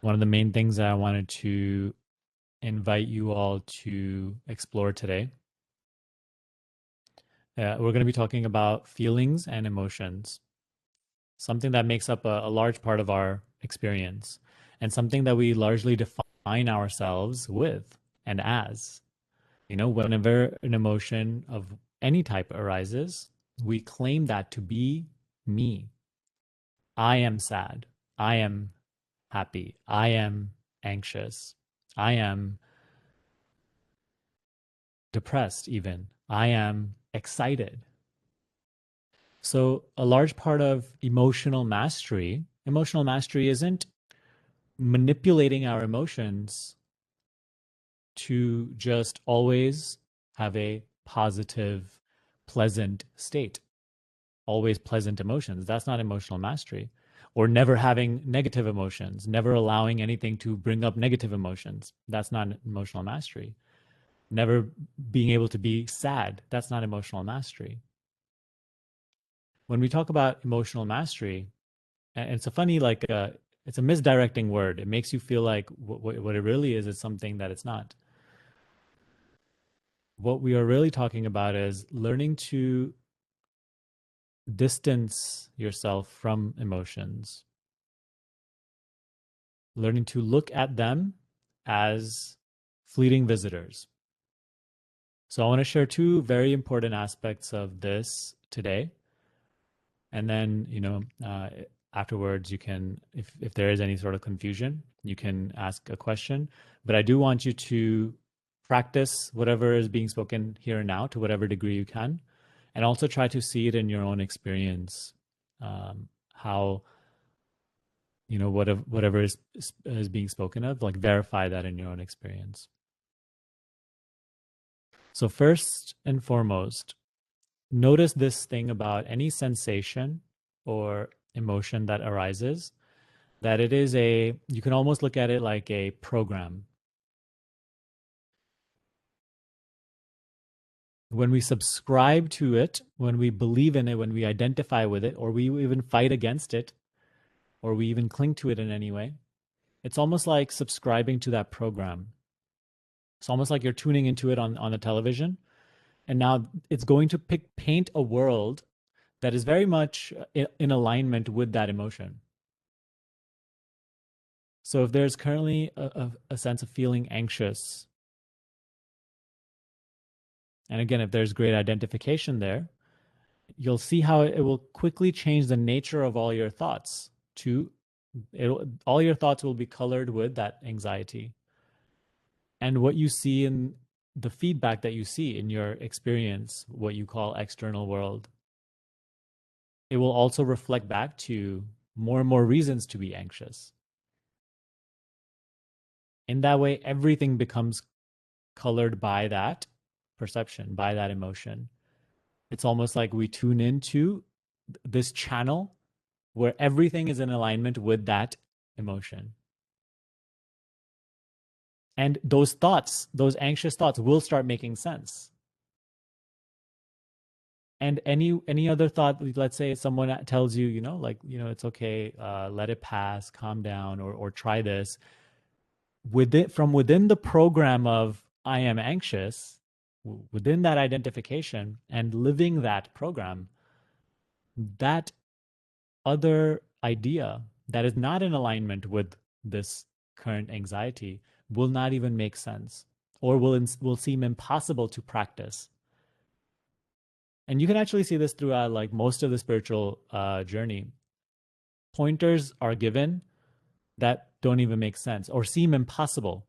One of the main things that I wanted to invite you all to explore today. We're going to be talking about feelings and emotions, something that makes up a large part of our experience, and something that we largely define ourselves with and as. Whenever an emotion of any type arises, we claim that to be me. I am sad. I am happy. I am anxious. I am depressed, even. I am excited. So, a large part of emotional mastery isn't manipulating our emotions to just always have a positive, pleasant state, always pleasant emotions. That's not emotional mastery. Or never having negative emotions, never allowing anything to bring up negative emotions. That's not emotional mastery. Never being able to be sad. That's not emotional mastery. When we talk about emotional mastery, and it's a funny, it's a misdirecting word. It makes you feel like what it really is something that it's not. What we are really talking about is learning to distance yourself from emotions, learning to look at them as fleeting visitors. So I want to share two very important aspects of this today. And then, afterwards, you can, if there is any sort of confusion, you can ask a question. But I do want you to practice whatever is being spoken here and now to whatever degree you can, and also try to see it in your own experience. How whatever is being spoken of, like verify that in your own experience. So first and foremost, notice this thing about any sensation or emotion that arises, that it is you can almost look at it like a program. When we subscribe to it, when we believe in it, when we identify with it, or we even fight against it, or we even cling to it in any way, it's almost like subscribing to that program. It's almost like you're tuning into it on the television. And now it's going to paint a world that is very much in alignment with that emotion. So if there's currently a sense of feeling anxious, and again, if there's great identification there, you'll see how it will quickly change the nature of all your thoughts to all your thoughts will be colored with that anxiety. And what you see in the feedback that you see in your experience, what you call external world, it will also reflect back to more and more reasons to be anxious. In that way, everything becomes colored by that perception, by that emotion. It's almost like we tune into this channel where everything is in alignment with that emotion. And those thoughts, those anxious thoughts will start making sense. And any other thought, let's say someone tells you, it's okay, let it pass, calm down, or try this. From within the program of I am anxious, within that identification and living that program, that other idea that is not in alignment with this current anxiety will not even make sense, or will seem impossible to practice. And you can actually see this throughout like most of the spiritual journey. Pointers are given that don't even make sense or seem impossible.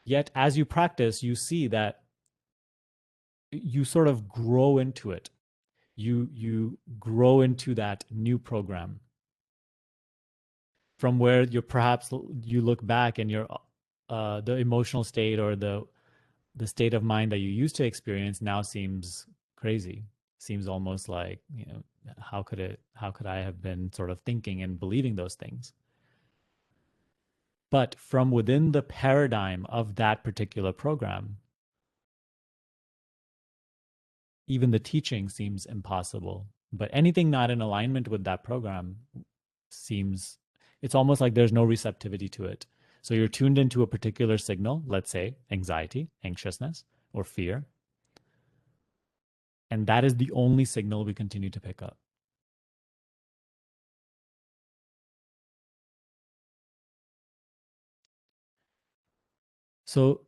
Yet as you practice, you see that you sort of grow into it. You grow into that new program from where you're perhaps you look back and you're the emotional state or the state of mind that you used to experience now seems crazy, seems almost like, how could I have been sort of thinking and believing those things. But from within the paradigm of that particular program, even the teaching seems impossible. But anything not in alignment with that program seems it's almost like there's no receptivity to it. So you're tuned into a particular signal, let's say anxiety, anxiousness, or fear. And that is the only signal we continue to pick up. So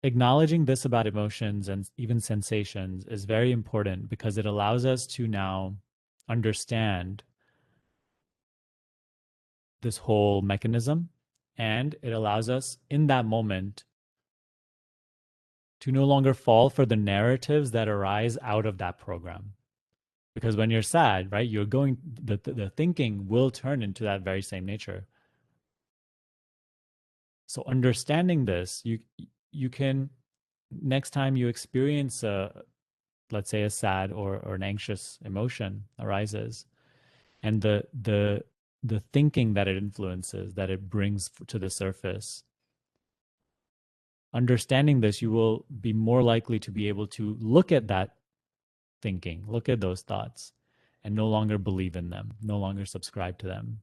acknowledging this about emotions and even sensations is very important because it allows us to now understand this whole mechanism, and it allows us in that moment to no longer fall for the narratives that arise out of that program. Because when you're sad, right, you're going, the thinking will turn into that very same nature. So understanding this, you can, next time you experience a, let's say a sad or an anxious emotion arises, and the thinking that it influences, that it brings to the surface, understanding this, you will be more likely to be able to look at that thinking, look at those thoughts, and no longer believe in them, no longer subscribe to them.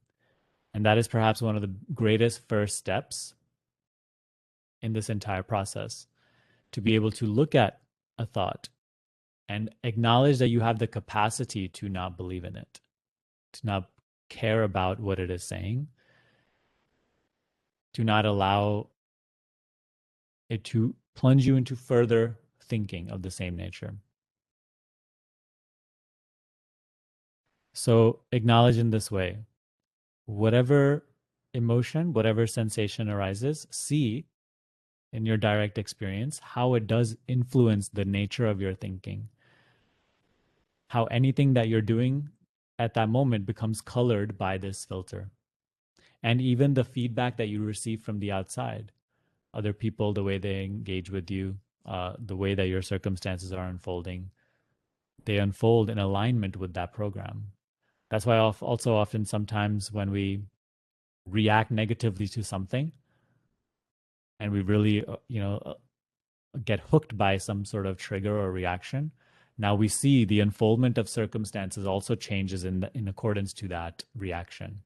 And that is perhaps one of the greatest first steps in this entire process, to be able to look at a thought and acknowledge that you have the capacity to not believe in it, to not care about what it is saying, to not allow it to plunge you into further thinking of the same nature. So acknowledge in this way, whatever emotion, whatever sensation arises, see in your direct experience how it does influence the nature of your thinking, how anything that you're doing at that moment becomes colored by this filter. And even the feedback that you receive from the outside, other people, the way they engage with you, the way that your circumstances are unfolding, they unfold in alignment with that program. That's why also often sometimes when we react negatively to something and we really, get hooked by some sort of trigger or reaction, now we see the unfoldment of circumstances also changes in accordance to that reaction.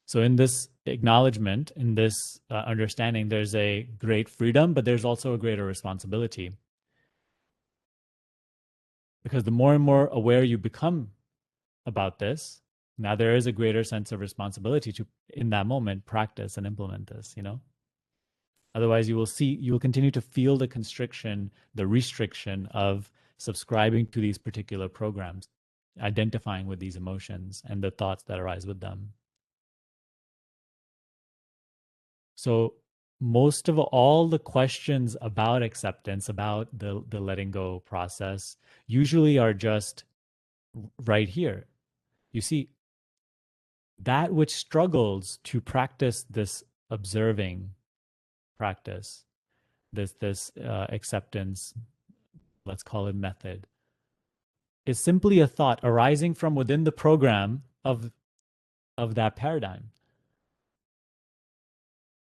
So in this acknowledgement, in this understanding, there's a great freedom, but there's also a greater responsibility. Because the more and more aware you become about this, now there is a greater sense of responsibility to, in that moment, practice and implement this, Otherwise, you will continue to feel the constriction, the restriction of subscribing to these particular programs, identifying with these emotions and the thoughts that arise with them. So most of all the questions about acceptance, about the letting go process, usually are just right here. You see, that which struggles to practice this observing practice, this acceptance, let's call it method, is simply a thought arising from within the program of that paradigm.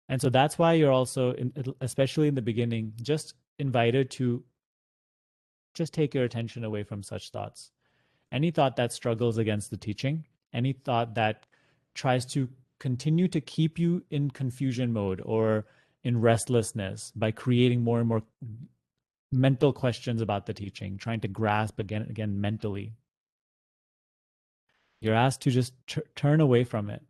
And so that's why you're also, especially in the beginning, just invited to just take your attention away from such thoughts. Any thought that struggles against the teaching, any thought that tries to continue to keep you in confusion mode or in restlessness by creating more and more mental questions about the teaching, trying to grasp again mentally. You're asked to just turn away from it,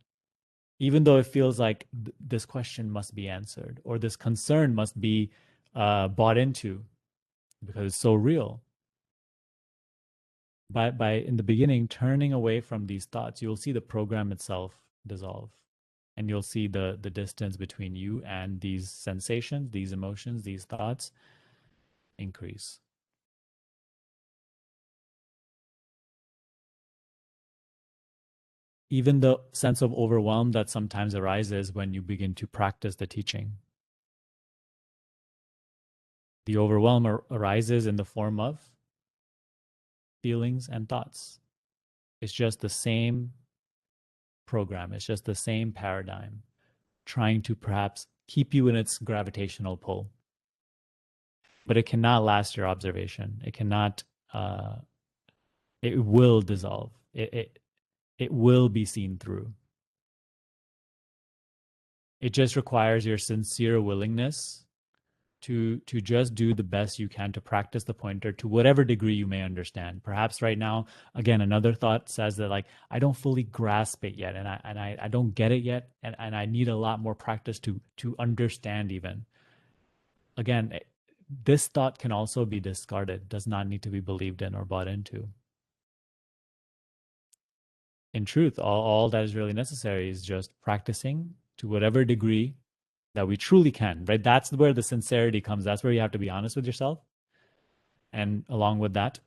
even though it feels like this question must be answered or this concern must be bought into because it's so real. By in the beginning turning away from these thoughts, you'll see the program itself dissolve, and you'll see the distance between you and these sensations, these emotions, these thoughts increase. Even the sense of overwhelm that sometimes arises when you begin to practice the teaching. The overwhelm arises in the form of feelings and thoughts. It's just the same program, it's just the same paradigm, trying to perhaps keep you in its gravitational pull. But it cannot last your observation. It cannot, it will dissolve. it will be seen through. It just requires your sincere willingness to just do the best you can to practice the pointer to whatever degree you may understand. Perhaps right now, again, another thought says that like I don't fully grasp it yet, and I don't get it yet, and I need a lot more practice to understand even. Again, this thought can also be discarded, does not need to be believed in or bought into. In truth, all that is really necessary is just practicing to whatever degree that we truly can, right? That's where the sincerity comes. That's where you have to be honest with yourself. And along with that,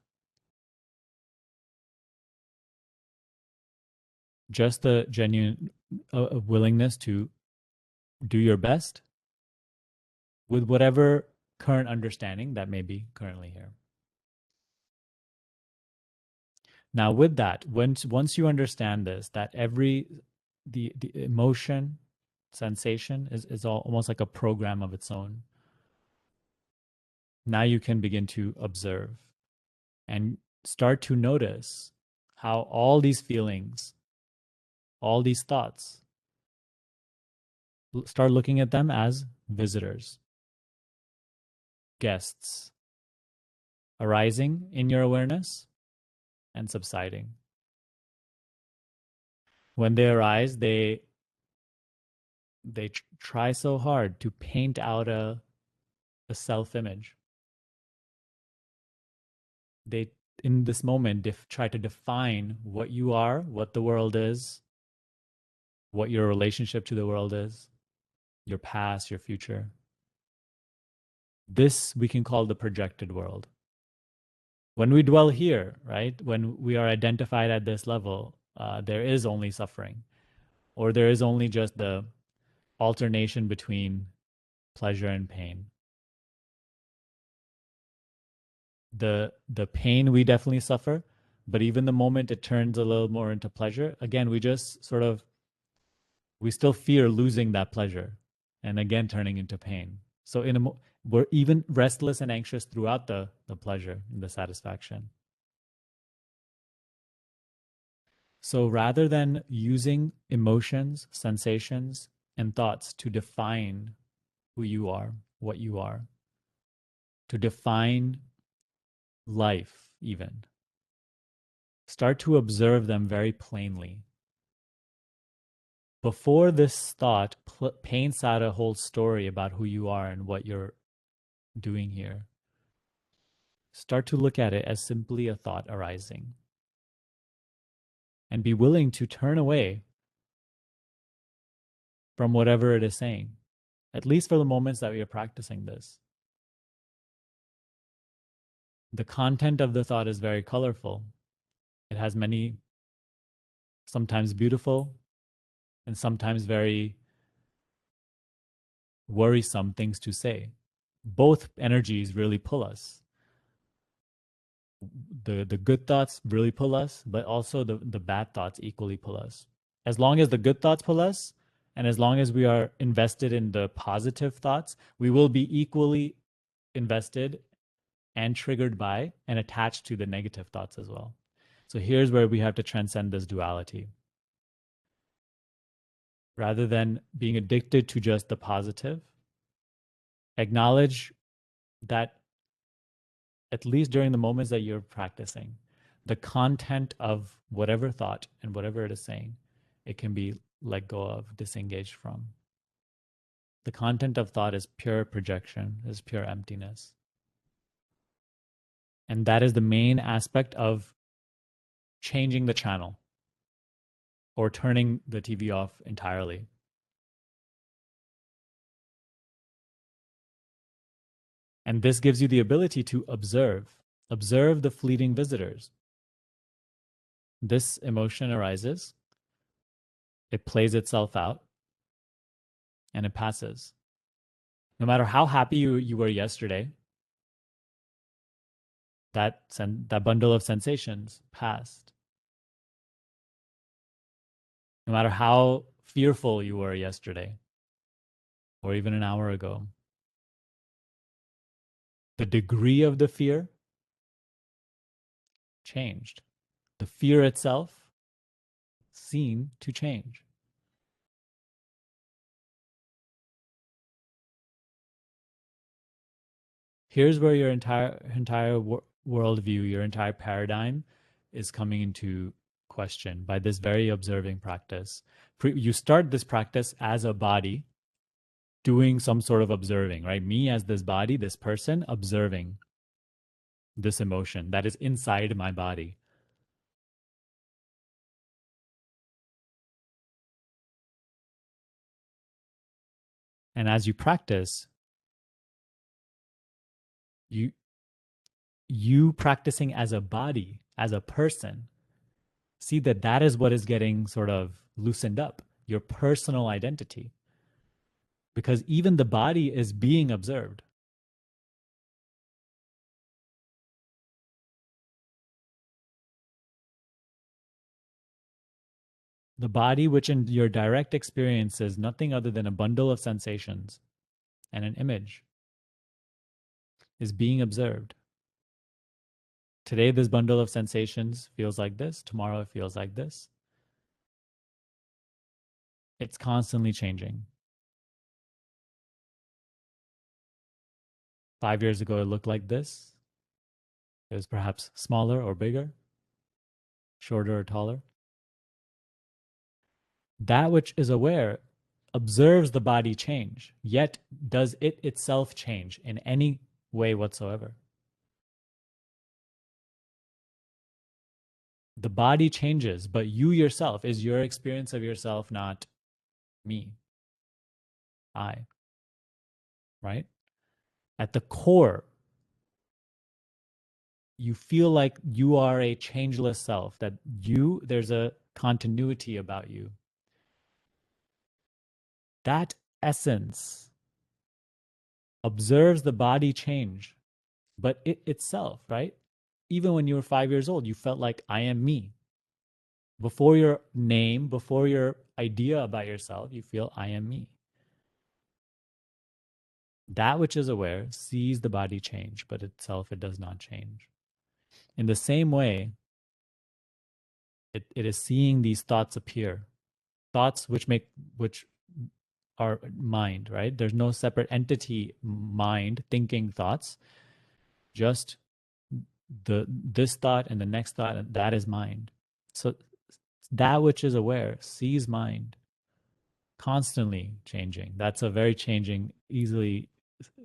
just the genuine willingness to do your best with whatever current understanding that may be currently here. Now, with that, once you understand this, that the emotion, sensation is almost like a program of its own. Now you can begin to observe and start to notice how all these feelings, all these thoughts, start looking at them as visitors, guests, arising in your awareness and subsiding. When they arise, they try so hard to paint out a self image. They in this moment try to define what you are, what the world is, what your relationship to the world is, your past, your future. This we can call the projected world. When we dwell here, right, when we are identified at this level, there is only suffering, or there is only just the alternation between pleasure and pain. The pain we definitely suffer, but even the moment it turns a little more into pleasure, again, we just sort of we still fear losing that pleasure and again turning into pain. So we're even restless and anxious throughout the pleasure and the satisfaction. So rather than using emotions, sensations, and thoughts to define who you are, what you are, to define life, even, start to observe them very plainly. Before this thought paints out a whole story about who you are and what you're doing here, start to look at it as simply a thought arising and be willing to turn away from whatever it is saying, at least for the moments that we are practicing this. The content of the thought is very colorful. It has many, sometimes beautiful, and sometimes very worrisome things to say. Both energies really pull us. The good thoughts really pull us, but also the bad thoughts equally pull us. As long as the good thoughts pull us, and as long as we are invested in the positive thoughts, we will be equally invested and triggered by and attached to the negative thoughts as well. So here's where we have to transcend this duality. Rather than being addicted to just the positive, acknowledge that at least during the moments that you're practicing, the content of whatever thought and whatever it is saying, it can be let go of, disengaged from. The content of thought is pure projection, is pure emptiness. And that is the main aspect of changing the channel or turning the TV off entirely. And this gives you the ability to observe the fleeting visitors. This emotion arises, it plays itself out, and it passes. No matter how happy you were yesterday, that bundle of sensations passed. No matter how fearful you were yesterday, or even an hour ago, the degree of the fear changed. The fear itself seen to change. Here's where your entire worldview, your entire paradigm is coming into question by this very observing practice. You start this practice as a body doing some sort of observing, right? Me as this body, this person observing this emotion that is inside my body. And as you practice, you you practicing as a body, as a person, see that that is what is getting sort of loosened up, your personal identity, because even the body is being observed. The body, which in your direct experience is nothing other than a bundle of sensations and an image, is being observed. Today, this bundle of sensations feels like this. Tomorrow, it feels like this. It's constantly changing. 5 years ago, it looked like this. It was perhaps smaller or bigger, shorter or taller. That which is aware observes the body change, yet does it itself change in any way whatsoever. The body changes, but you yourself is your experience of yourself, not me, I, right? At the core, you feel like you are a changeless self, that there's a continuity about you. That essence observes the body change, but it itself, right? Even when you were 5 years old, you felt like I am me. Before your name, before your idea about yourself, you feel I am me. That which is aware sees the body change, but itself it does not change. In the same way, it is seeing these thoughts appear. Thoughts which are mind, right? There's no separate entity, mind, thinking thoughts, just this thought and the next thought, and that is mind. So that which is aware sees mind constantly changing. That's a very changing, easily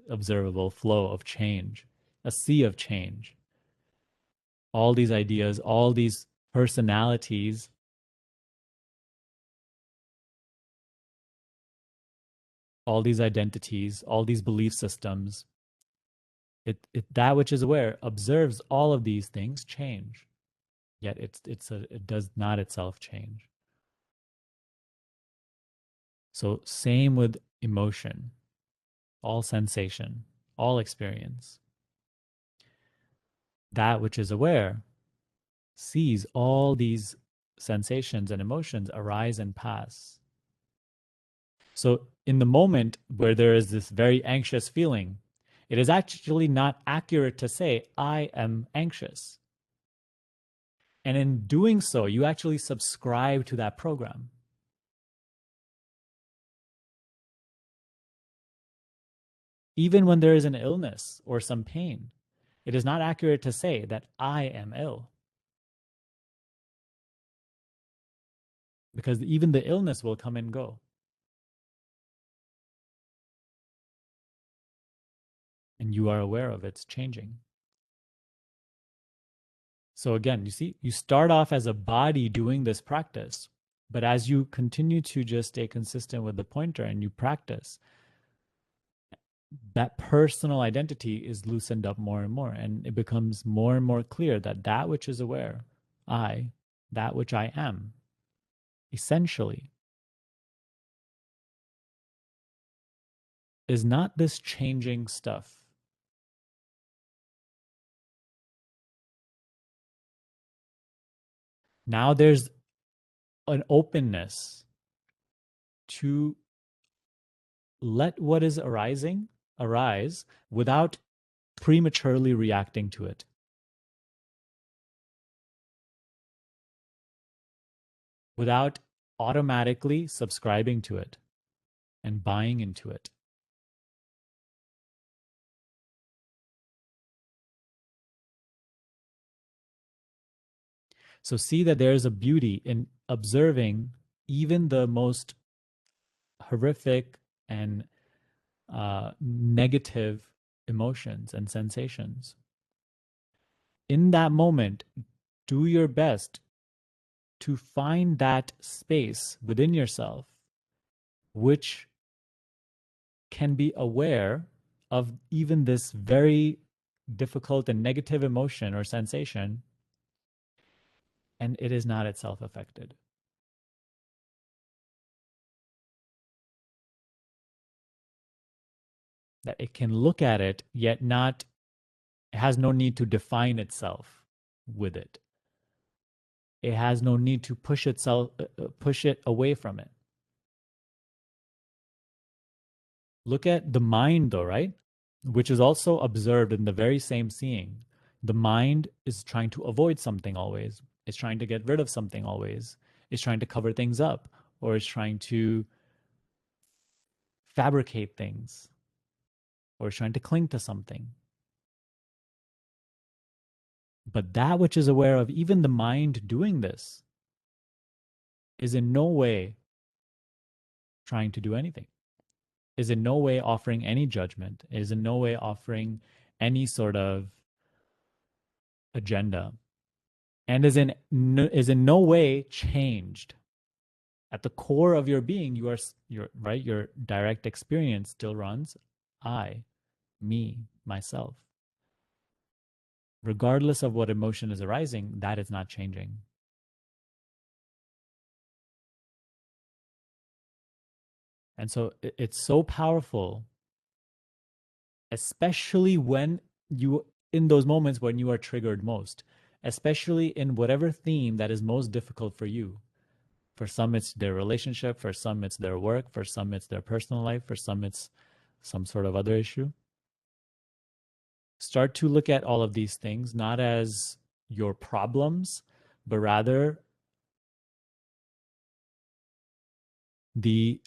observable flow of change, a sea of change. All these ideas, all these personalities, all these identities, all these belief systems, that which is aware observes all of these things change, yet it does not itself change. So same with emotion, all sensation, all experience. That which is aware sees all these sensations and emotions arise and pass. So in the moment where there is this very anxious feeling, it is actually not accurate to say, I am anxious. And in doing so, you actually subscribe to that program. Even when there is an illness or some pain, it is not accurate to say that I am ill, because even the illness will come and go. And you are aware of its changing. So again, you see, you start off as a body doing this practice, but as you continue to just stay consistent with the pointer and you practice, that personal identity is loosened up more and more, and it becomes more and more clear that that which is aware, I, that which I am, essentially, is not this changing stuff. Now there's an openness to let what is arising arise without prematurely reacting to it. without automatically subscribing to it and buying into it. So see that there is a beauty in observing even the most horrific and negative emotions and sensations. In that moment, do your best to find that space within yourself which can be aware of even this very difficult and negative emotion or sensation, and it is not itself affected. That it can look at it, yet not, it has no need to define itself with it. It has no need to push it away from it. Look at the mind, though, right? Which is also observed in the very same seeing. The mind is trying to avoid something always. It's trying to get rid of something always. It's trying to cover things up, or it's trying to fabricate things, or it's trying to cling to something. But that which is aware of even the mind doing this is in no way trying to do anything, is in no way offering any judgment, is in no way offering any sort of agenda, and is in no way changed. At the core of your being, your right, your direct experience still runs I, me, myself. Regardless of what emotion is arising, that is not changing. And so it's so powerful, especially when you, in those moments when you are triggered most, especially in whatever theme that is most difficult for you. For some, it's their relationship. For some, it's their work. For some, it's their personal life. For some, it's some sort of other issue. Start to look at all of these things not as your problems, but rather the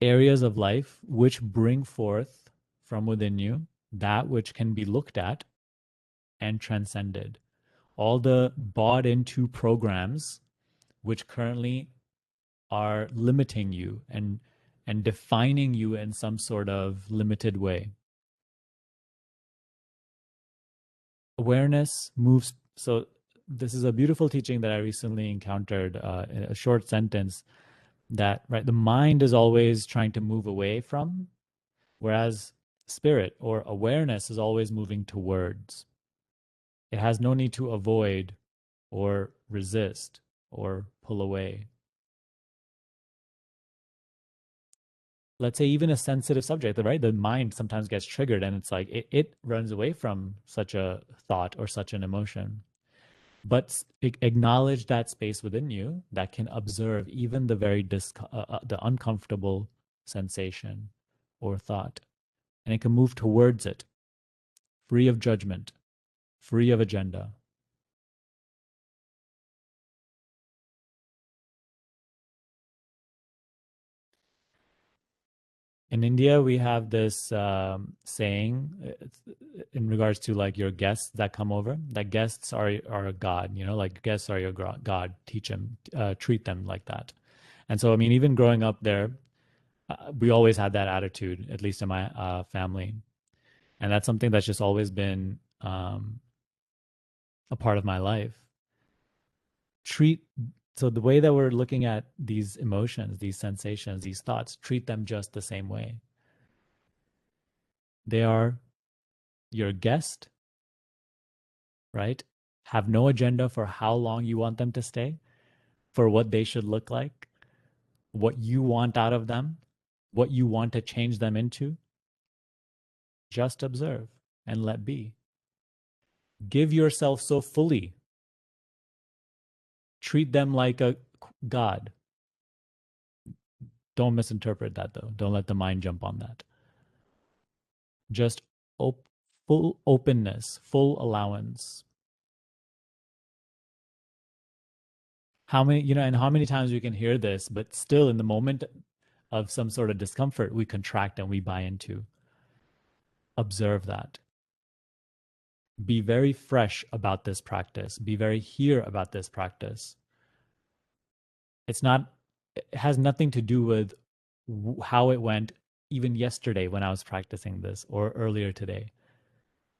areas of life which bring forth from within you that which can be looked at and transcended. All the bought into programs which currently are limiting you and defining you in some sort of limited way. Awareness moves. So this is a beautiful teaching that I recently encountered in a short sentence, that right, the mind is always trying to move away from, whereas spirit or awareness is always moving towards. It has no need to avoid or resist or pull away. Let's say even a sensitive subject, right? The mind sometimes gets triggered and it's like it runs away from such a thought or such an emotion. But acknowledge that space within you that can observe even the very the uncomfortable sensation or thought, and it can move towards it, free of judgment, free of agenda. In India, we have this saying in regards to like your guests that come over, that guests are a god, you know, like guests are your god. Teach them, treat them like that. And so, I mean, even growing up there, we always had that attitude, at least in my family, and that's something that's just always been a part of my life. Treat So the way that we're looking at these emotions, these sensations, these thoughts, treat them just the same way. They are your guest, right? Have no agenda for how long you want them to stay, for what they should look like, what you want out of them, what you want to change them into. Just observe and let be. Give yourself so fully. Treat them like a god. Don't misinterpret that though. Don't let the mind jump on that. Just op- full openness, full allowance. How many, you know, and how many times we can hear this, but still in the moment of some sort of discomfort, we contract and we buy into. Observe that. Be very fresh about this practice. Be very here about this practice. It's not, it has nothing to do with how it went even yesterday when I was practicing this or earlier today.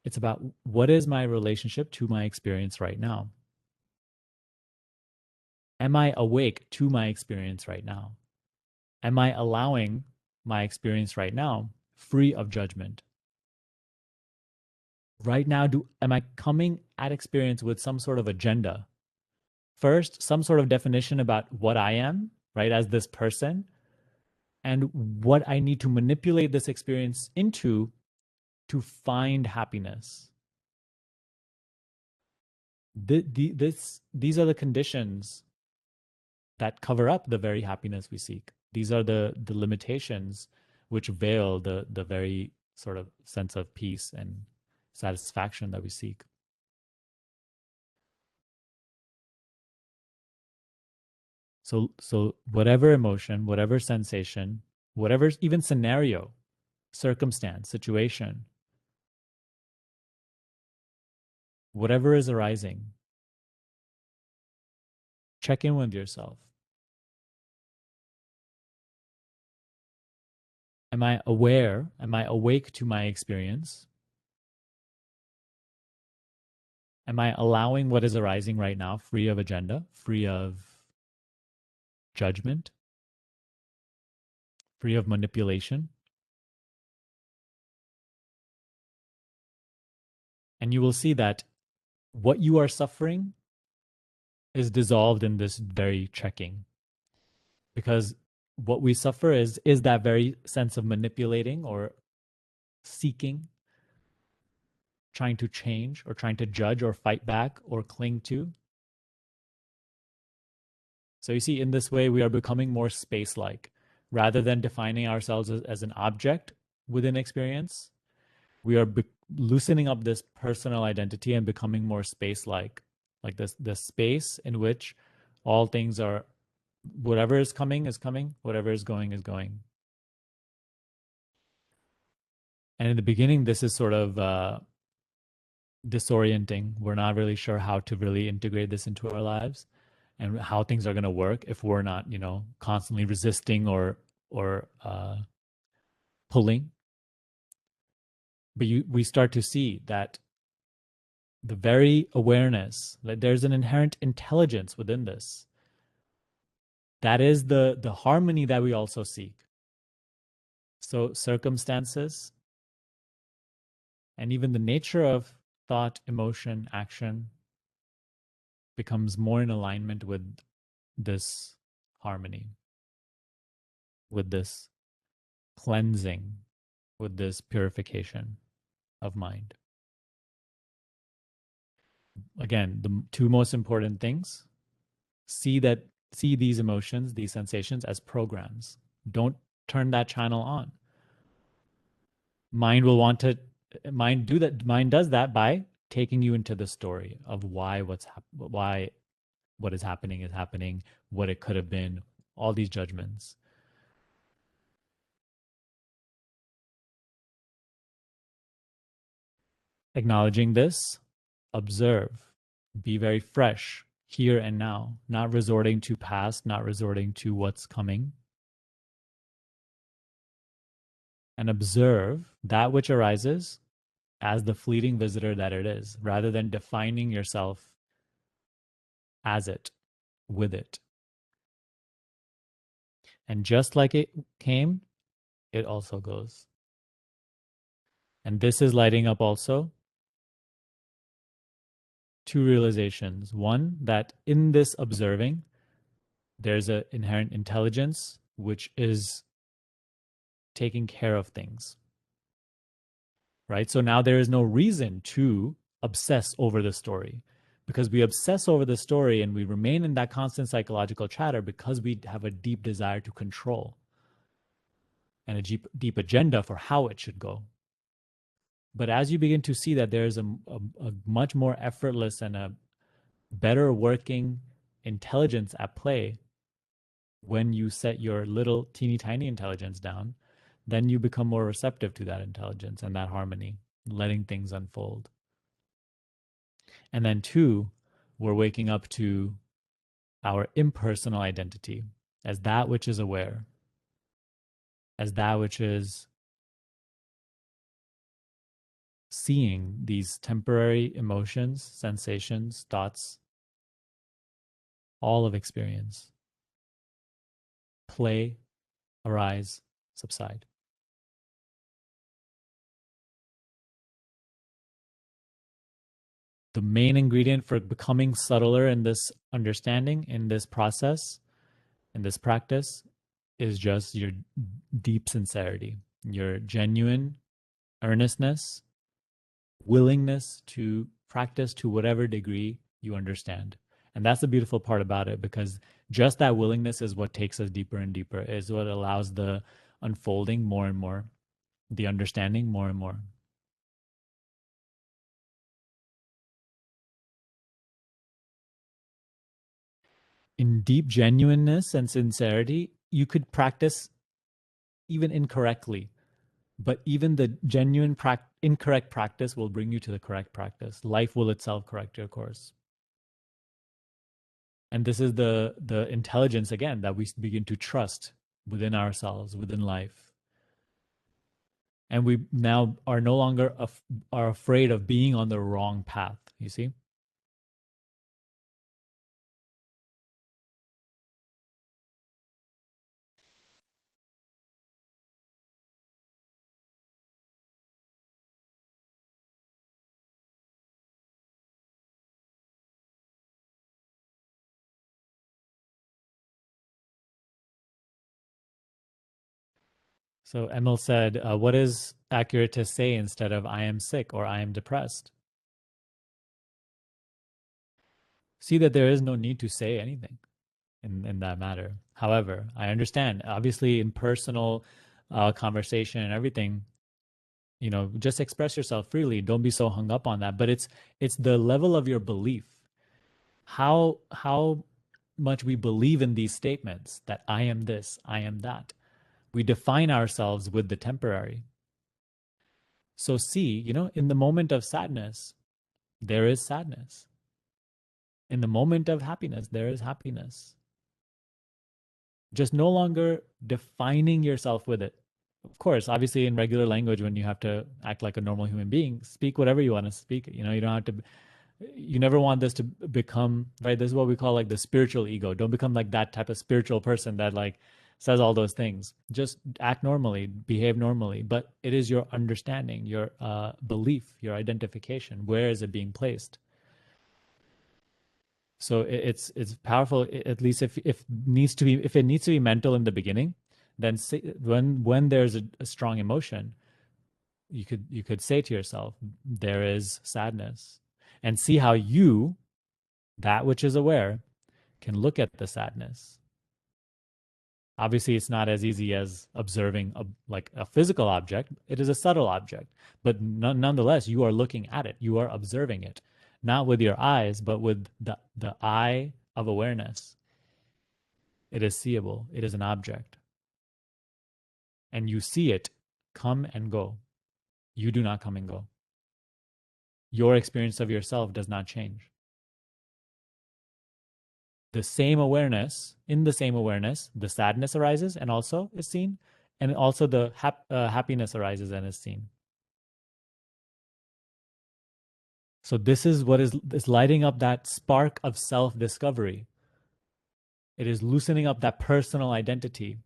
It's about what is my relationship to my experience right now? Am I awake to my experience right now? Am I allowing my experience right now free of judgment? Right now, am I coming at experience with some sort of agenda? First, some sort of definition about what I am, right, as this person, and what I need to manipulate this experience into to find happiness. These are the conditions that cover up the very happiness we seek. These are the limitations which veil the very sort of sense of peace and satisfaction that we seek. So whatever emotion, whatever sensation, whatever even scenario, circumstance, situation, whatever is arising, check in with yourself. Am I aware? Am I awake to my experience? Am I allowing what is arising right now free of agenda, free of judgment, free of manipulation? And you will see that what you are suffering is dissolved in this very checking. Because what we suffer is that very sense of manipulating or seeking, trying to change or trying to judge or fight back or cling to. So you see, in this way, we are becoming more space-like. Rather than defining ourselves as an object within experience, we are loosening up this personal identity and becoming more space-like, like this space in which all things are, whatever is coming, whatever is going. And in the beginning, this is sort of disorienting. We're not really sure how to really integrate this into our lives and how things are going to work if we're not, you know, constantly resisting or pulling. But we start to see that the very awareness that there's an inherent intelligence within this. That is the harmony that we also seek. So circumstances and even the nature of thought, emotion, action becomes more in alignment with this harmony, with this cleansing, with this purification of mind. Again, the two most important things, see these emotions, these sensations as programs. Don't turn that channel on. Mind will want to mind do that mind does that by taking you into the story of why why what is happening, what it could have been, all these judgments. Acknowledging this, observe, be very fresh here and now, not resorting to past, not resorting to what's coming. And observe that which arises as the fleeting visitor that it is, rather than defining yourself as it, with it. And just like it came, it also goes. And this is lighting up also two realizations. One, that in this observing, there's an inherent intelligence which is taking care of things, right? So now there is no reason to obsess over the story, because we obsess over the story and we remain in that constant psychological chatter because we have a deep desire to control and a deep agenda for how it should go. But as you begin to see that there is a much more effortless and a better working intelligence at play, when you set your little teeny tiny intelligence down, then you become more receptive to that intelligence and that harmony, letting things unfold. And then two, we're waking up to our impersonal identity as that which is aware, as that which is seeing these temporary emotions, sensations, thoughts, all of experience play, arise, subside. The main ingredient for becoming subtler in this understanding, in this process, in this practice, is just your deep sincerity, your genuine earnestness, willingness to practice to whatever degree you understand. And that's the beautiful part about it, because just that willingness is what takes us deeper and deeper, is what allows the unfolding more and more, the understanding more and more. In deep genuineness and sincerity, you could practice even incorrectly, but even the genuine incorrect practice will bring you to the correct practice. Life will itself correct your course. And this is the intelligence again that we begin to trust within ourselves, within life. And we now are no longer are afraid of being on the wrong path, you see? So Emil said, what is accurate to say instead of I am sick or I am depressed? See that there is no need to say anything in that matter. However, I understand, obviously, in personal conversation and everything, just express yourself freely. Don't be so hung up on that. But it's the level of your belief, how much we believe in these statements that I am this, I am that. We define ourselves with the temporary. So see, in the moment of sadness, there is sadness. In the moment of happiness, there is happiness. Just no longer defining yourself with it. Of course, obviously, in regular language, when you have to act like a normal human being, speak whatever you want to speak. You don't have to, you never want this to become, right? This is what we call like the spiritual ego. Don't become like that type of spiritual person that like says all those things. Just act normally, behave normally. But it is your understanding, your belief, your identification. Where is it being placed? So it's powerful. At least if needs to be, if it needs to be mental in the beginning, then say, when there's a strong emotion, you could say to yourself, there is sadness, and see how you, that which is aware, can look at the sadness. Obviously, it's not as easy as observing like a physical object. It is a subtle object, but nonetheless, you are looking at it. You are observing it, not with your eyes, but with the eye of awareness. It is seeable. It is an object, and you see it come and go. You do not come and go. Your experience of yourself does not change. In the same awareness, the sadness arises and also is seen, and also the happiness arises and is seen. So this is what is lighting up that spark of self-discovery. It is loosening up that personal identity,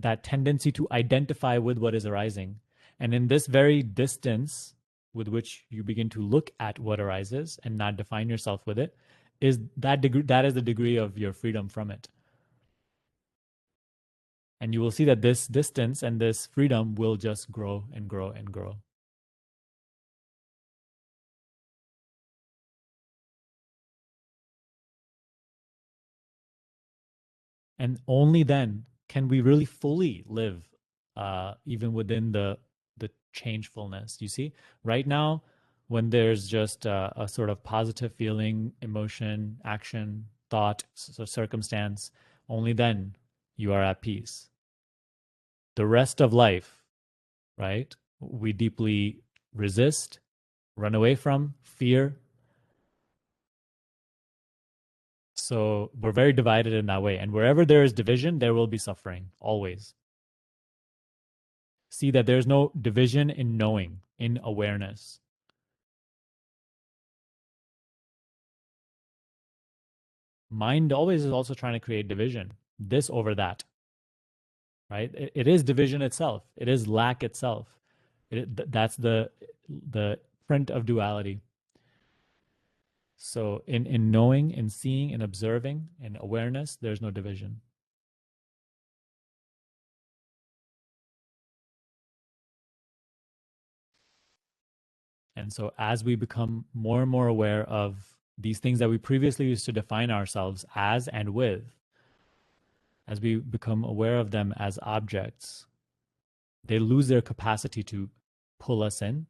that tendency to identify with what is arising. And in this very distance with which you begin to look at what arises and not define yourself with it, is that degree, that is the degree of your freedom from it. And you will see that this distance and this freedom will just grow and grow and grow. And only then can we really fully live, even within the changefulness. You see, right now When there's just a sort of positive feeling, emotion, action, thought, circumstance, only then you are at peace. The rest of life, right? We deeply resist, run away from, fear. So we're very divided in that way. And wherever there is division, there will be suffering, always. See that there's no division in knowing, in awareness. Mind always is also trying to create division, this over that, right? It is division itself. It is lack itself. That's the print of duality. So in knowing, in seeing, in observing, in awareness, there's no division. And so as we become more and more aware of these things that we previously used to define ourselves as and with, as we become aware of them as objects, they lose their capacity to pull us in,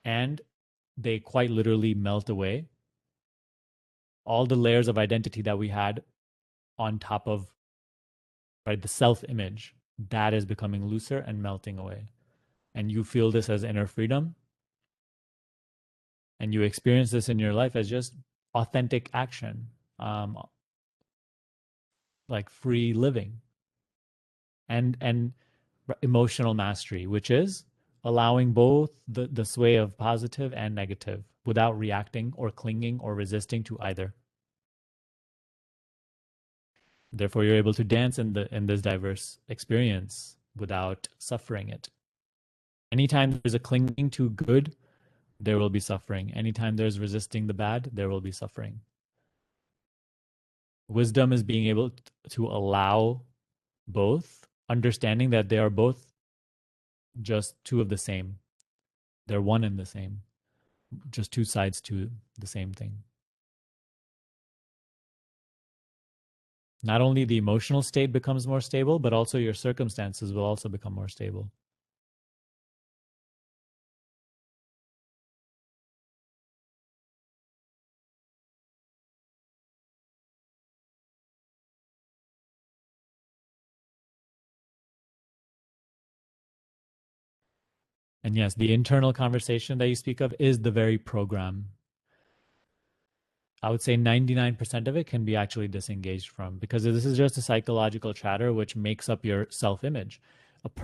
and they quite literally melt away. All the layers of identity that we had on top of, right, the self image, that is becoming looser and melting away. And you feel this as inner freedom, and you experience this in your life as just authentic action, um, like free living, and emotional mastery, which is allowing both the sway of positive and negative without reacting or clinging or resisting to either. Therefore, you're able to dance in this diverse experience without suffering it. Anytime there's a clinging to good, there will be suffering. Anytime there's resisting the bad, there will be suffering. Wisdom is being able to allow both, understanding that they are both just two of the same. They're one and the same, just two sides to the same thing. Not only the emotional state becomes more stable, but also your circumstances will also become more stable. And yes, the internal conversation that you speak of is the very program. I would say 99% of it can be actually disengaged from, because this is just a psychological chatter which makes up your self image,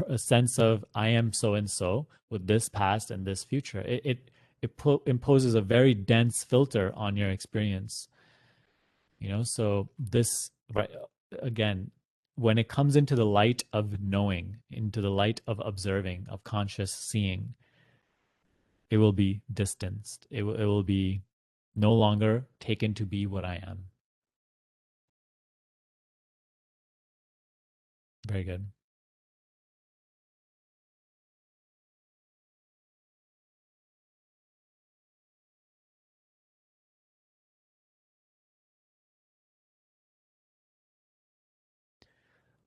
a sense of I am so and so with this past and this future. It imposes a very dense filter on your experience. So this, right, again, when it comes into the light of knowing, into the light of observing, of conscious seeing, it will be distanced. It will be no longer taken to be what I am. Very good.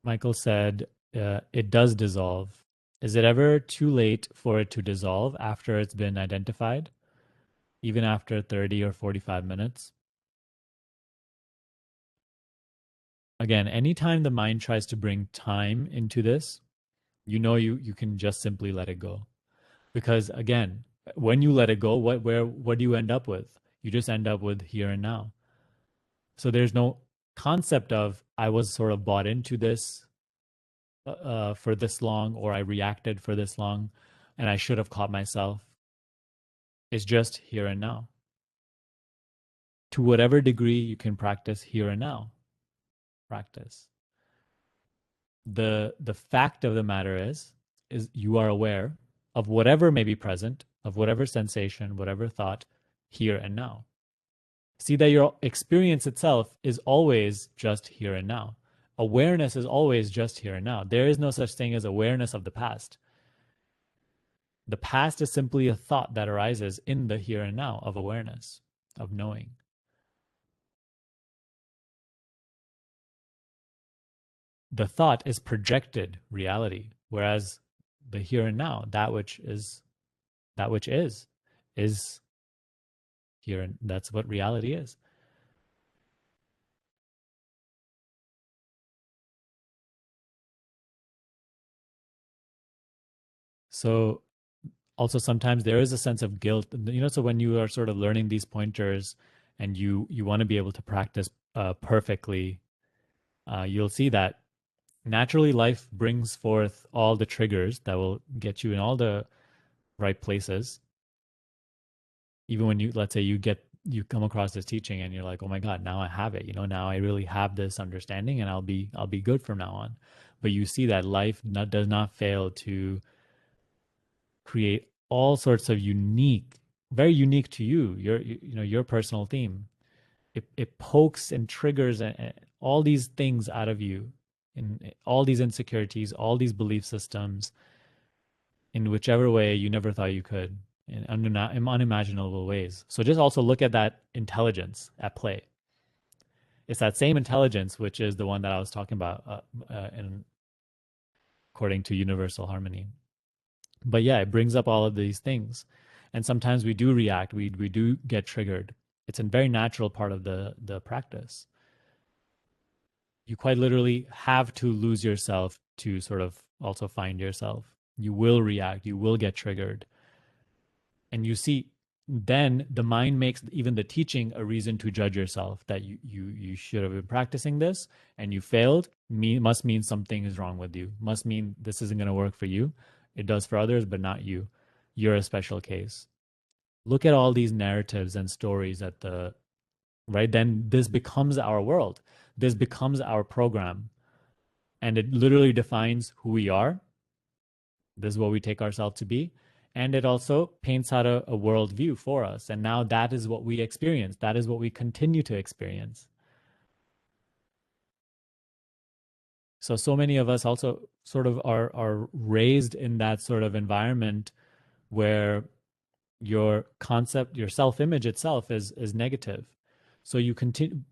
Michael said, it does dissolve. Is it ever too late for it to dissolve after it's been identified, even after 30 or 45 minutes? Again, anytime the mind tries to bring time into this, you can just simply let it go. Because again, when you let it go, what do you end up with? You just end up with here and now. So there's no concept of I was sort of bought into this for this long, or I reacted for this long, and I should have caught myself. It's just here and now. To whatever degree you can practice here and now, practice. The fact of the matter is you are aware of whatever may be present, of whatever sensation, whatever thought, here and now. See that your experience itself is always just here and now. Awareness is always just here and now. There is no such thing as awareness of the past. The past is simply a thought that arises in the here and now of awareness, of knowing. The thought is projected reality, whereas the here and now, that which is, is here, and that's what reality is. So also sometimes there is a sense of guilt, so when you are sort of learning these pointers and you want to be able to practice perfectly, you'll see that naturally life brings forth all the triggers that will get you in all the right places. Even when you, let's say, you come across this teaching and you're like, oh my god, now I have it, now I really have this understanding, and I'll be good from now on. But you see that life does not fail to create all sorts of unique, very unique to you, your personal theme. It pokes and triggers all these things out of you, in all these insecurities, all these belief systems, in whichever way you never thought you could, in unimaginable ways. So just also look at that intelligence at play. It's that same intelligence which is the one that I was talking about, according to universal harmony. But yeah, it brings up all of these things, and sometimes we do react. We do get triggered. It's a very natural part of the practice. You quite literally have to lose yourself to sort of also find yourself. You will react. You will get triggered, and you see, then the mind makes even the teaching a reason to judge yourself, that you should have been practicing this and you failed. Must mean something is wrong with you, must mean this isn't going to work for you. It does for others but not you. You're a special case. Look at all these narratives and stories at the right. Then this becomes our world, this becomes our program, and it literally defines who we are. This is what we take ourselves to be. And it also paints out a worldview for us. And now that is what we experience. That is what we continue to experience. So many of us also sort of are raised in that sort of environment where your concept, your self-image itself is negative. So you continue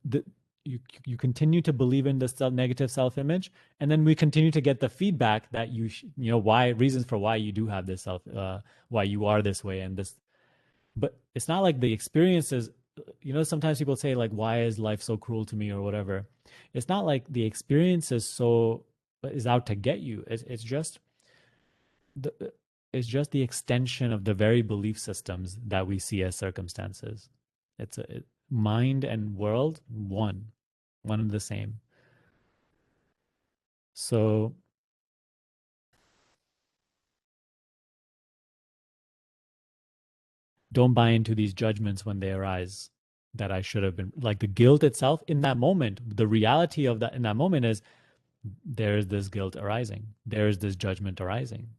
to believe in this negative self-image, and then we continue to get the feedback that why, reasons for why you do have this why you are this way and this. But it's not like the experiences. Sometimes people say, like, why is life so cruel to me or whatever. It's not like the experience is out to get you. It's just the it's just the extension of the very belief systems that we see as circumstances. Mind and world, one and the same. So don't buy into these judgments when they arise, that I should have been, like, the guilt itself in that moment. The reality of that in that moment is, there's this guilt arising, there's this judgment arising.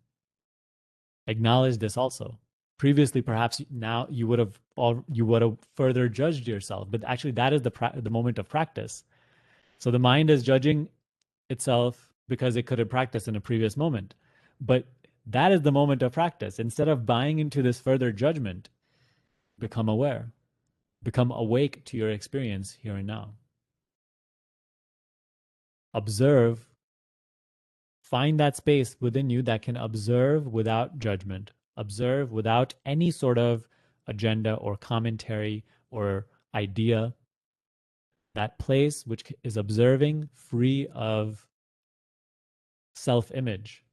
Acknowledge this also. Previously, perhaps now you would have further judged yourself, but actually that is the moment of practice. So the mind is judging itself because it could have practiced in a previous moment. But that is the moment of practice. Instead of buying into this further judgment, become aware, become awake to your experience here and now. Observe, find that space within you that can observe without judgment, observe without any sort of agenda or commentary or idea. That place which is observing, free of self image.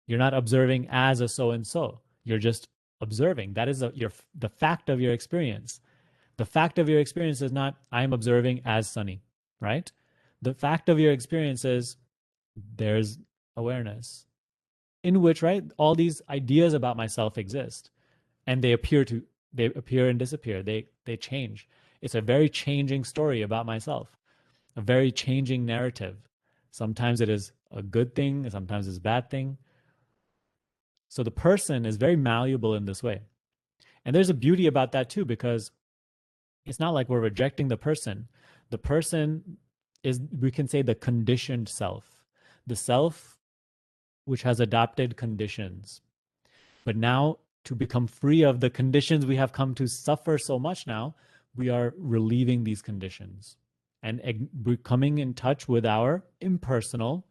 You're not observing as a so and so. You're just observing. That is the fact of your experience. The fact of your experience is not, I'm observing as Sunny, right? The fact of your experience is, there's awareness in which, right, all these ideas about myself exist, and they appear and disappear. They change. It's a very changing story about myself, a very changing narrative. Sometimes it is a good thing, sometimes it's a bad thing. So the person is very malleable in this way. And there's a beauty about that too, because it's not like we're rejecting the person. The person is, we can say, the conditioned self, the self which has adopted conditions. But now, to become free of the conditions we have come to suffer so much now, we are relieving these conditions and becoming in touch with our impersonal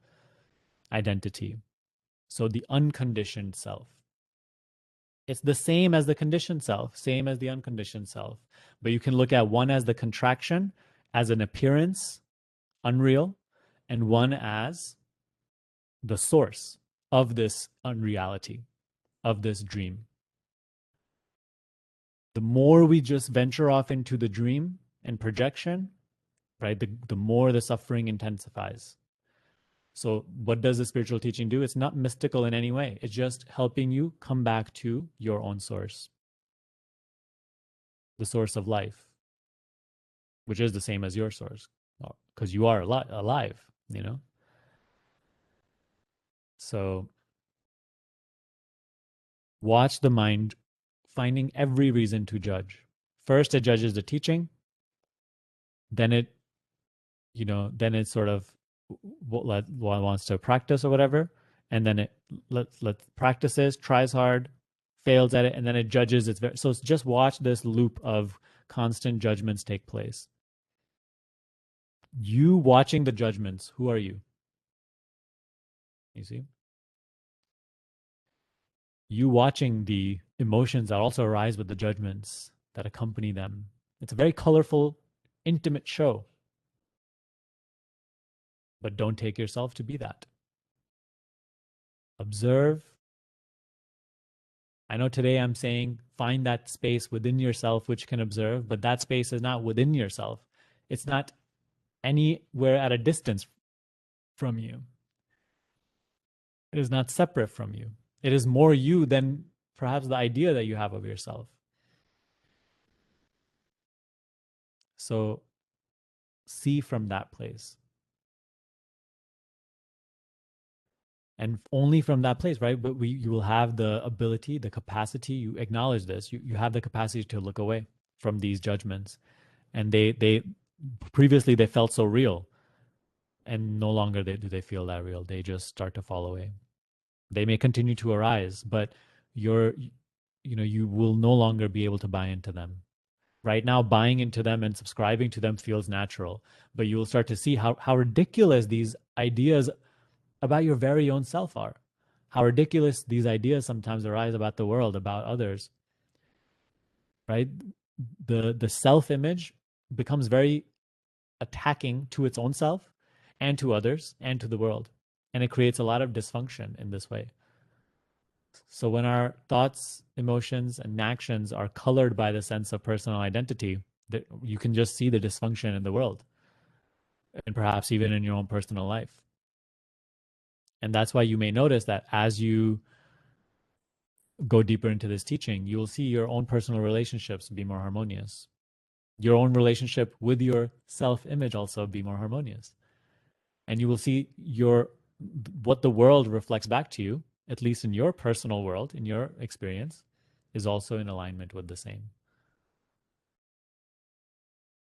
identity. So the unconditioned self. It's the same as the conditioned self, same as the unconditioned self. But you can look at one as the contraction, as an appearance, unreal, and one as the source of this unreality, of this dream. The more we just venture off into the dream and projection, right, the more the suffering intensifies. So, what does the spiritual teaching do? It's not mystical in any way. It's just helping you come back to your own source, the source of life, which is the same as your source, because you are alive, you know? So, watch the mind finding every reason to judge. First, it judges the teaching, then then it sort of wants to practice or whatever, and then it let practices, tries hard, fails at it, and then it judges its so it's just watch this loop of constant judgments take place. You watching the judgments, who are you? You see, you watching the emotions that also arise with the judgments that accompany them. It's a very colorful, intimate show, but don't take yourself to be that. Observe. I know today I'm saying find that space within yourself which can observe, but that space is not within yourself. It's not anywhere at a distance from you. It is not separate from you. It is more you than perhaps the idea that you have of yourself. So see from that place. And only from that place, right? But you will have the ability, the capacity, you acknowledge this, you have the capacity to look away from these judgments. And they previously they felt so real, and no longer do they feel that real. They just start to fall away. They may continue to arise, but you will no longer be able to buy into them. Right now, buying into them and subscribing to them feels natural, but you will start to see how ridiculous these ideas about your very own self are. How ridiculous these ideas sometimes arise about the world, about others, right? The self image becomes very attacking to its own self and to others and to the world. And it creates a lot of dysfunction in this way. So when our thoughts, emotions, and actions are colored by the sense of personal identity, that you can just see the dysfunction in the world and perhaps even in your own personal life. And that's why you may notice that as you go deeper into this teaching, you will see your own personal relationships be more harmonious. Your own relationship with your self-image also be more harmonious. And you will see what the world reflects back to you, at least in your personal world, in your experience, is also in alignment with the same.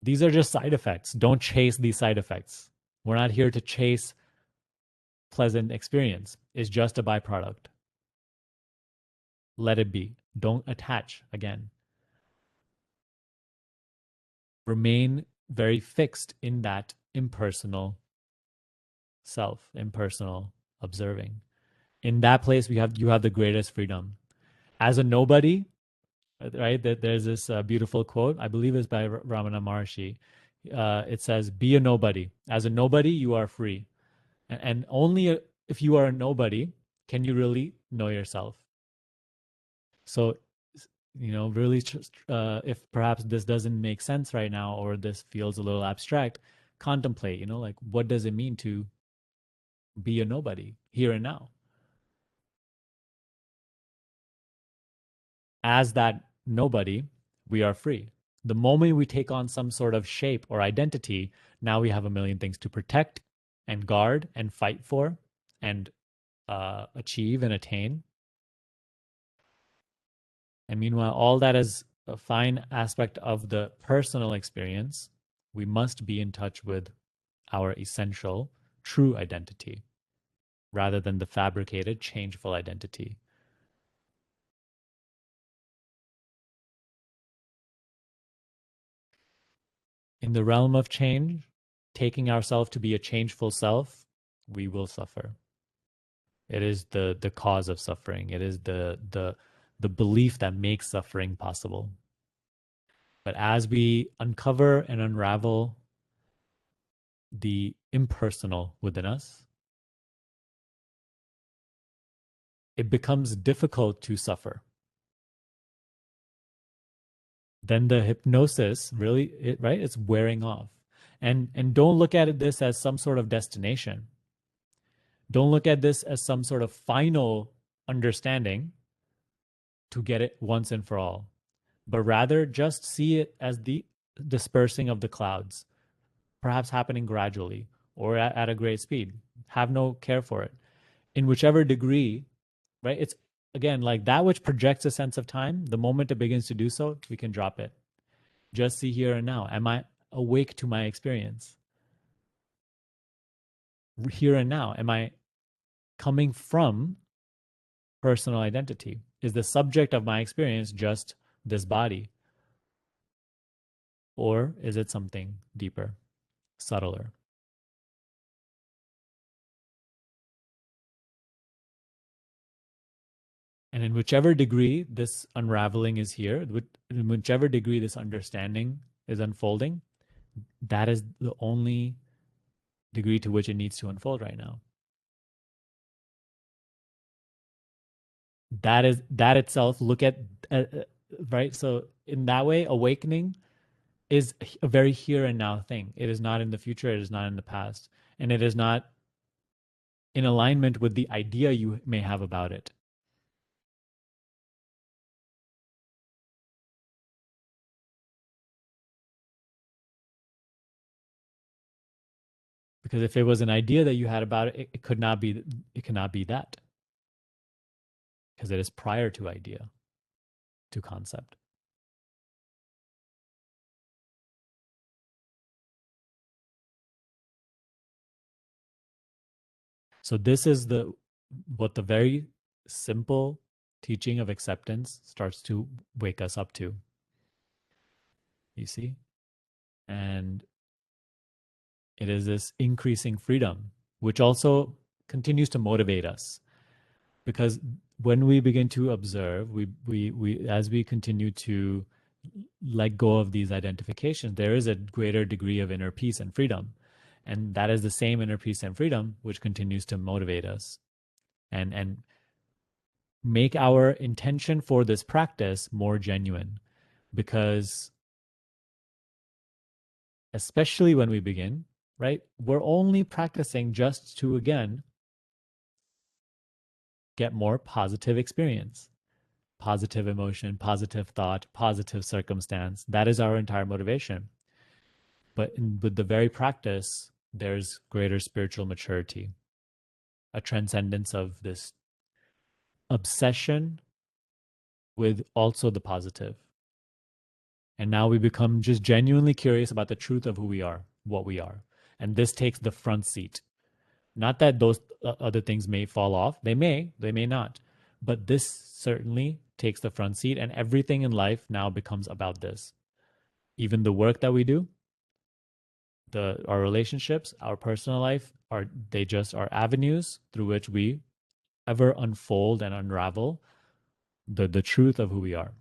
These are just side effects. Don't chase these side effects. We're not here to chase pleasant experience. It's just a byproduct. Let it be. Don't attach again. Remain very fixed in that impersonal self, impersonal observing. In that place, you have the greatest freedom. As a nobody, right? There's this beautiful quote. I believe it's by Ramana Maharshi. It says, "Be a nobody. As a nobody, you are free, and only if you are a nobody can you really know yourself." So, really, if perhaps this doesn't make sense right now, or this feels a little abstract, contemplate. Like what does it mean to be a nobody here and now? As that nobody, we are free. The moment we take on some sort of shape or identity, now we have a million things to protect and guard and fight for and achieve and attain. And meanwhile, all that is a fine aspect of the personal experience. We must be in touch with our essential, true identity rather than the fabricated, changeful identity. In the realm of change, taking ourselves to be a changeful self, we will suffer. It is the cause of suffering. It is the belief that makes suffering possible. But as we uncover and unravel the impersonal within us, it becomes difficult to suffer. Then the hypnosis really, right? It's wearing off. And don't look at this as some sort of destination. Don't look at this as some sort of final understanding to get it once and for all, but rather just see it as the dispersing of the clouds, perhaps happening gradually or at a great speed. Have no care for it. In whichever degree, right? It's again like that which projects a sense of time. The moment it begins to do so, we can drop it. Just see here and now. Am I awake to my experience? Here and now, am I coming from personal identity? Is the subject of my experience just this body? Or is it something deeper, subtler? And in whichever degree this unraveling is here, in whichever degree this understanding is unfolding, that is the only degree to which it needs to unfold right now. That is that itself. Look at right. So in that way, awakening is a very here and now thing. It is not in the future. It is not in the past, and it is not in alignment with the idea you may have about it. Because if it was an idea that you had about it, it could not be. It cannot be that because it is prior to idea, to concept. So this is the what the very simple teaching of acceptance starts to wake us up to. You see, and it is this increasing freedom, which also continues to motivate us because when we begin to observe, we as we continue to let go of these identifications, there is a greater degree of inner peace and freedom. And that is the same inner peace and freedom which continues to motivate us and make our intention for this practice more genuine. Because especially when we begin, right, we're only practicing just to, again, get more positive experience, positive emotion, positive thought, positive circumstance. That is our entire motivation. But with the very practice, there's greater spiritual maturity, a transcendence of this obsession with also the positive. And now we become just genuinely curious about the truth of who we are, what we are. And this takes the front seat. Not that those other things may fall off. They may not. But this certainly takes the front seat, and everything in life now becomes about this. Even the work that we do, our relationships, our personal life, they just are avenues through which we ever unfold and unravel the truth of who we are.